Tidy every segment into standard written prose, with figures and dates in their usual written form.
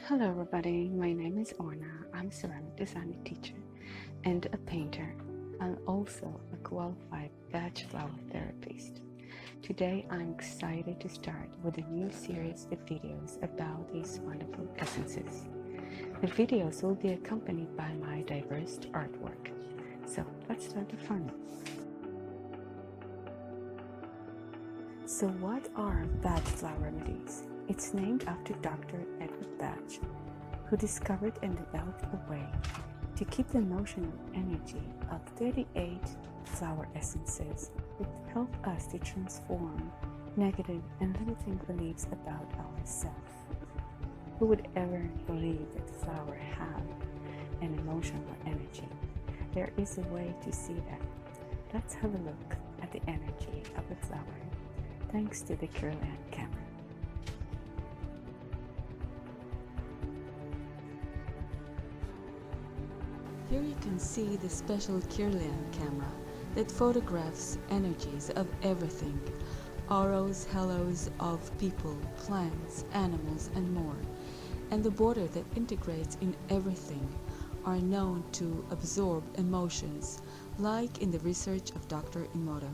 Hello everybody, my name is Orna. I'm a ceramic design teacher and a painter. I'm also a qualified Bach Flower therapist. Today I'm excited to start with a new series of videos about these wonderful essences. The videos will be accompanied by my diverse artwork. So let's start the fun. So what are Bach Flower Remedies? It's named after Dr. Edward Bach, who discovered and developed a way to keep the emotional energy of 38 flower essences that help us to transform negative and limiting beliefs about ourselves. Who would ever believe that flowers have an emotional energy? There is a way to see that. Let's have a look at the energy of the flower, thanks to the Kirlian camera. Here you can see the special Kirlian camera that photographs energies of everything, auras, halos of people, plants, animals, and more. And the border that integrates in everything are known to absorb emotions, like in the research of Dr. Emoto.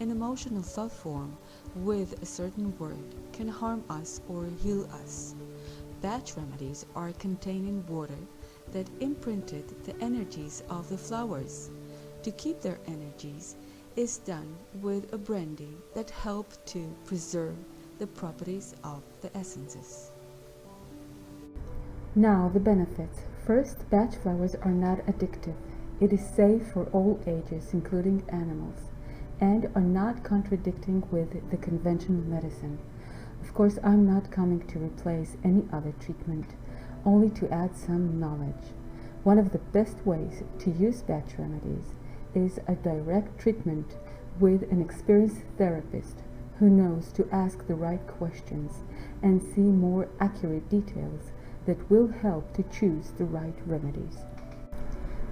An emotional thought form with a certain word can harm us or heal us. Bach remedies are containing water that imprinted the energies of the flowers. To keep their energies is done with a brandy that help to preserve the properties of the essences. Now the benefits. First, Bach flowers are not addictive. It is safe for all ages, including animals, and are not contradicting with the conventional medicine. Of course, I'm not coming to replace any other treatment, only to add some knowledge. One of the best ways to use Bach remedies is a direct treatment with an experienced therapist who knows to ask the right questions and see more accurate details that will help to choose the right remedies.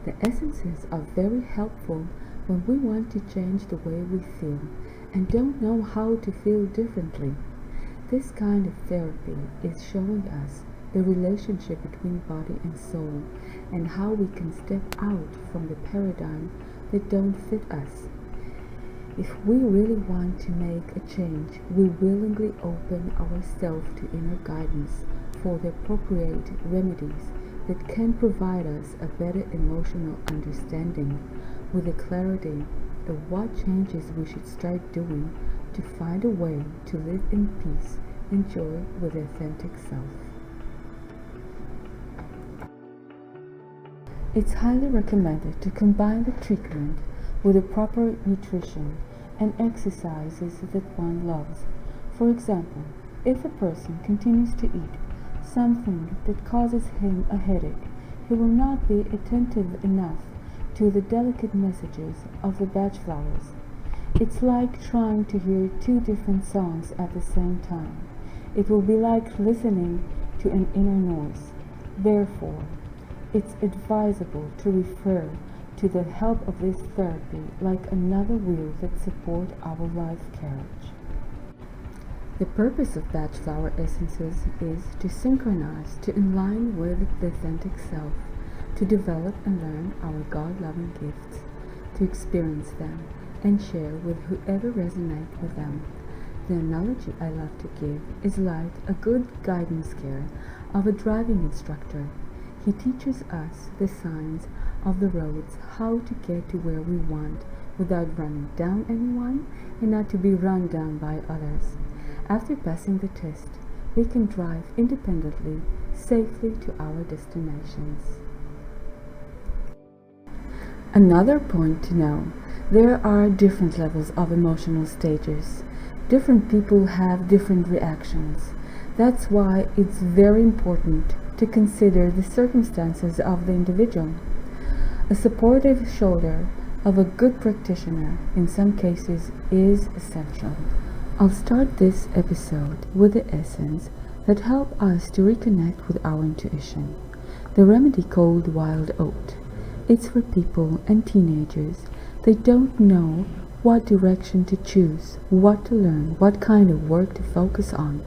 The essences are very helpful when we want to change the way we feel and don't know how to feel differently. This kind of therapy is showing us the relationship between body and soul and how we can step out from the paradigm that don't fit us. If we really want to make a change, we willingly open ourselves to inner guidance for the appropriate remedies that can provide us a better emotional understanding with the clarity of what changes we should start doing to find a way to live in peace and joy with authentic self. It's highly recommended to combine the treatment with the proper nutrition and exercises that one loves. For example, if a person continues to eat something that causes him a headache, he will not be attentive enough to the delicate messages of the Bach flowers. It's like trying to hear two different songs at the same time. It will be like listening to an inner noise. Therefore, it's advisable to refer to the help of this therapy like another wheel that supports our life carriage. The purpose of Bach flower essences is to synchronize, to align with the authentic self, to develop and learn our God-loving gifts, to experience them and share with whoever resonates with them. The analogy I love to give is like a good guidance care of a driving instructor. He teaches us the signs of the roads, how to get to where we want without running down anyone and not to be run down by others. After passing the test, we can drive independently, safely to our destinations. Another point to know, there are different levels of emotional stages. Different people have different reactions. That's why it's very important to consider the circumstances of the individual. A supportive shoulder of a good practitioner in some cases is essential. I'll start this episode with the essence that help us to reconnect with our intuition. The remedy called wild oat. It's for people and teenagers. They don't know what direction to choose, what to learn, what kind of work to focus on.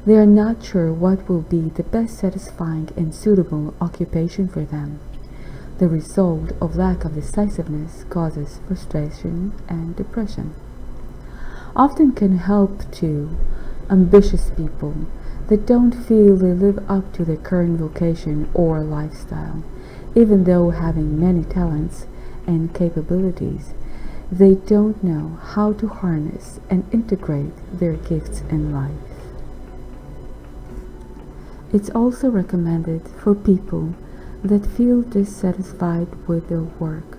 They are not sure what will be the best satisfying and suitable occupation for them. The result of lack of decisiveness causes frustration and depression. Often can help to ambitious people that don't feel they live up to their current vocation or lifestyle, even though having many talents and capabilities, they don't know how to harness and integrate their gifts in life. It's also recommended for people that feel dissatisfied with their work,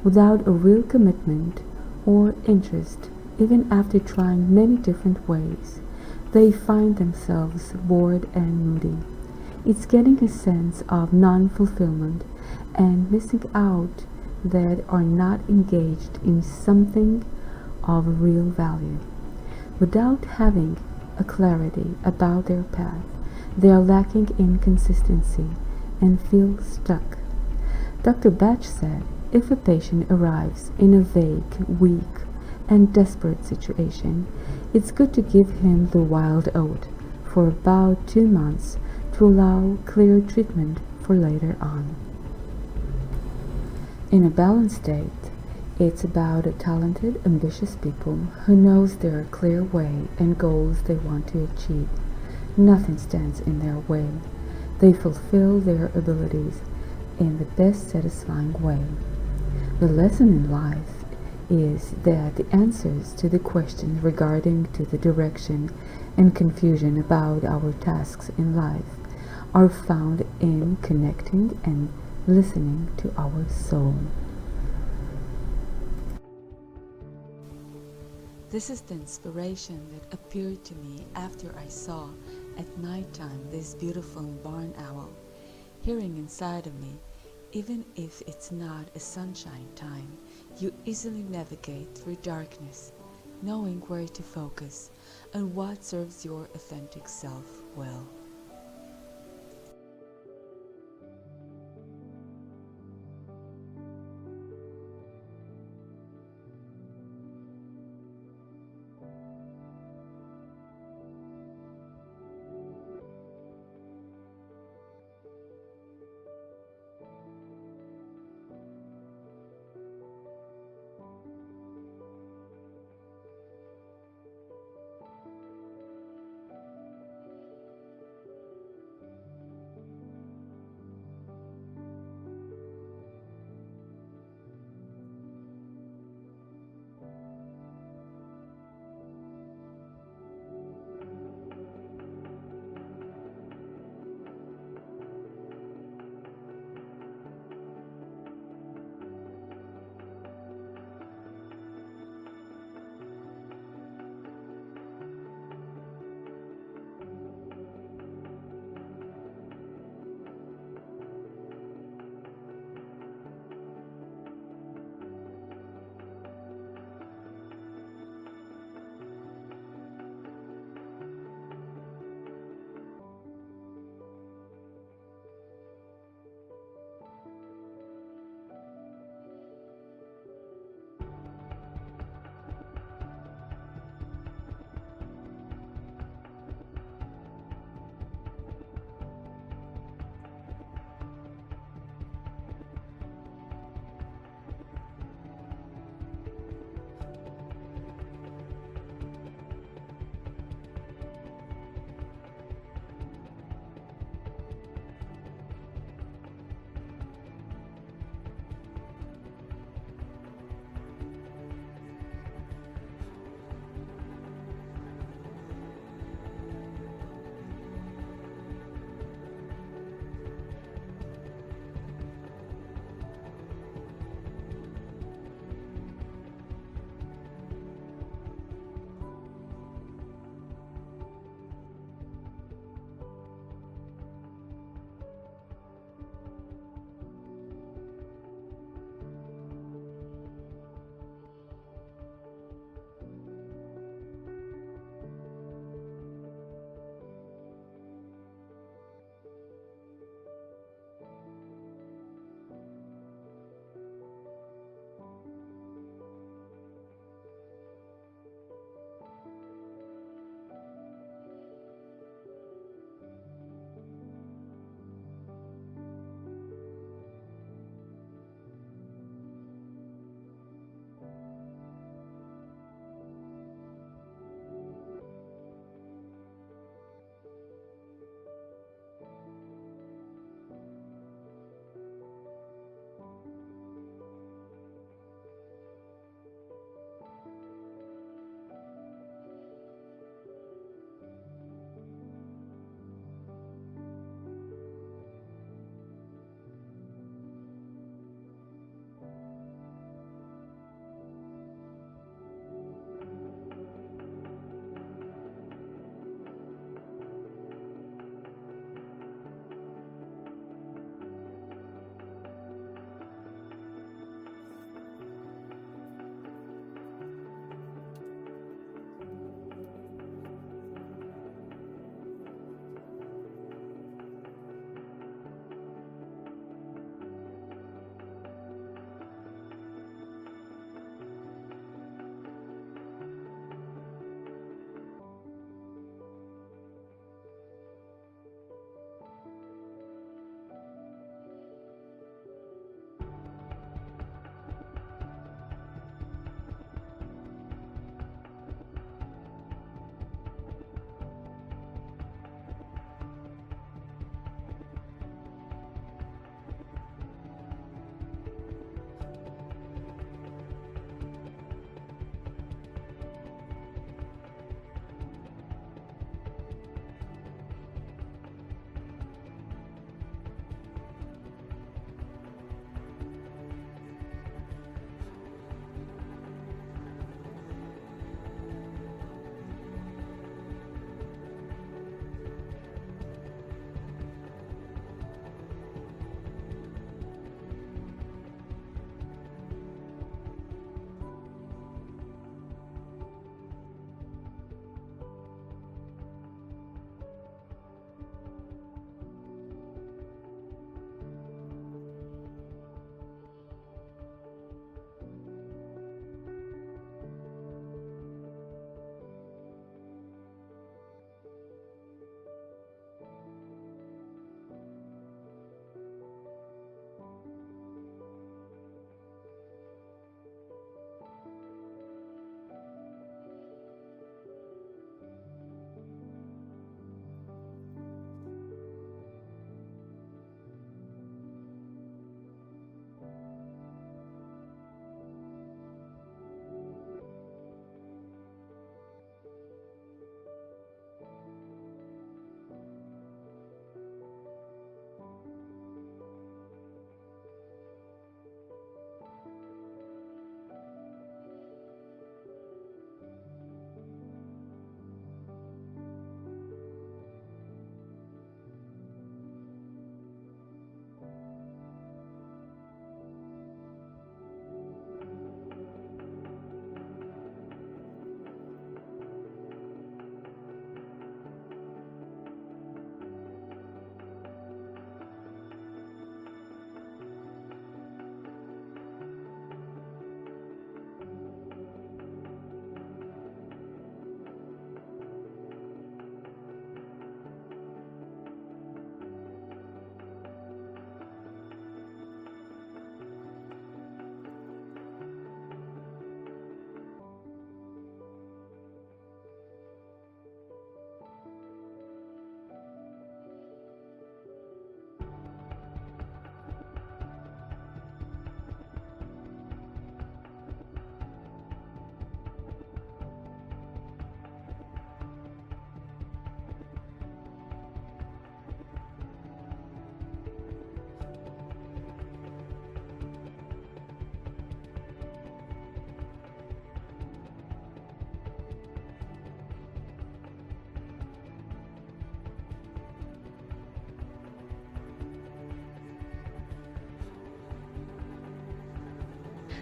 without a real commitment or interest, even after trying many different ways. They find themselves bored and moody. It's getting a sense of non-fulfillment and missing out that are not engaged in something of real value. Without having a clarity about their path, they are lacking in consistency and feel stuck. Dr. Bach said, if a patient arrives in a vague, weak, and desperate situation, it's good to give him the wild oat for about 2 months to allow clear treatment for later on. In a balanced state, it's about a talented, ambitious people who knows their clear way and goals they want to achieve. Nothing stands in their way. They fulfill their abilities in the best satisfying way. The lesson in life is that the answers to the questions regarding to the direction and confusion about our tasks in life are found in connecting and listening to our soul. This is the inspiration that appeared to me after I saw at nighttime this beautiful barn owl, hearing inside of me, even if it's not a sunshine time, you easily navigate through darkness, knowing where to focus and what serves your authentic self well.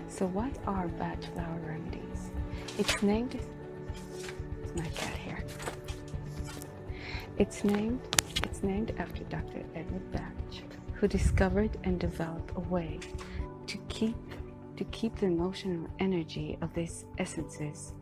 So what are Bach Flower Remedies? It's named my cat here. It's named after Dr. Edward Bach, who discovered and developed a way to keep the emotional energy of these essences